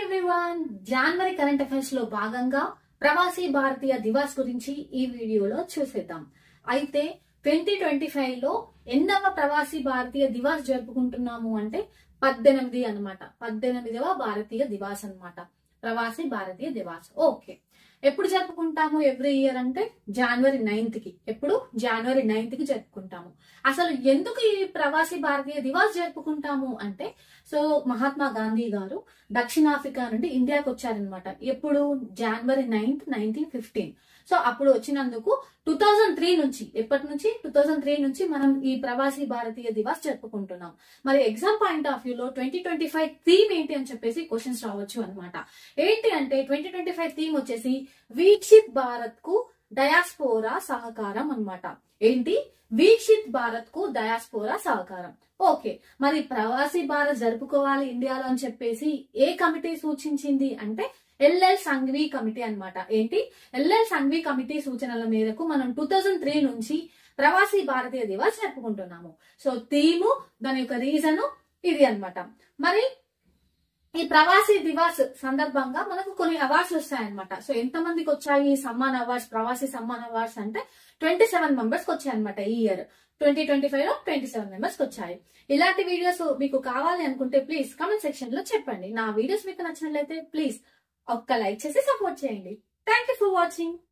Everyone, జనవరి current affairs లో భాగంగా ప్రవాసీ భారతీయ దివాస్ గురించి ఈ వీడియోలో చూసేద్దాం. అయితే 2025 లో ఎన్నవ ప్రవాసీ భారతీయ దివాస్ జరుపుకుంటున్నాము అంటే 18 అన్నమాట. 18వ భారతీయ దివాస్ అన్నమాట, ప్రవాసీ భారతీయ దివాస్. ఓకే, ఎప్పుడు జరుపుకుంటాము ఎవ్రీ ఇయర్ అంటే జనవరి 9th కి. ఎప్పుడు? జనవరి 9th కి జరుపుకుంటాము. అసలు ఎందుకు ఈ ప్రవాసీ భారతీయ దివాస్ జరుపుకుంటాము అంటే, సో మహాత్మా గాంధీ గారు దక్షిణాఫ్రికా నుండి ఇండియాకి వచ్చారనమాట. ఎప్పుడు? జనవరి 9th, 1915. సో అప్పుడు వచ్చినందుకు 2003 నుంచి, ఎప్పటి నుంచి? 2003 నుంచి మనం ఈ ప్రవాసీ భారతీయ దివాస్ జరుపుకుంటున్నాం. మరి ఎగ్జామ్ పాయింట్ ఆఫ్ వ్యూ లో 2025 థీమ్ ఏంటి అని చెప్పేసి క్వశ్చన్స్ రావచ్చు అనమాట. ఏంటి అంటే 2025 థీమ్ వచ్చేసి వీక్షిత్ భారత్ కు డయాస్పోరా సహకారం అన్నమాట. ఏంటి? వీక్షిత్ భారత్ కు డయాస్పోరా సహకారం. ఓకే, మరి ప్రవాసీ భారత్ జరుపుకోవాలి ఇండియాలో అని చెప్పేసి ఏ కమిటీ సూచించింది అంటే ఎల్ఎల్ సంఘవి కమిటీ అన్నమాట. ఏంటి? ఎల్ఎల్ సంఘవి కమిటీ సూచనల మేరకు మనం 2003 నుంచి ప్రవాసీ భారతీయ దివాస్ జరుపుకుంటున్నాము. సో థీము, దాని యొక్క రీజన్ ఇది అన్నమాట. మరి ఈ ప్రవాసీ దివాస్ సందర్భంగా మనకు కొన్ని అవార్డ్స్ వస్తాయన్నమాట. సో ఎంత మందికి వచ్చాయి ఈ సమ్మాన్ అవార్డ్స్, ప్రవాసీ సమ్మాన్ అవార్డ్స్ అంటే 27 మెంబర్స్ కి వచ్చాయి అనమాట. ఈ ఇయర్ 2025 లో 27 మెంబర్స్ కి వచ్చాయి. ఇలాంటి వీడియోస్ మీకు కావాలి అనుకుంటే ప్లీజ్ కామెంట్ సెక్షన్ లో చెప్పండి. నా వీడియోస్ మీకు నచ్చినట్లయితే ప్లీజ్ ఒక్క లైక్ చేసి సపోర్ట్ చేయండి. Thank you for watching.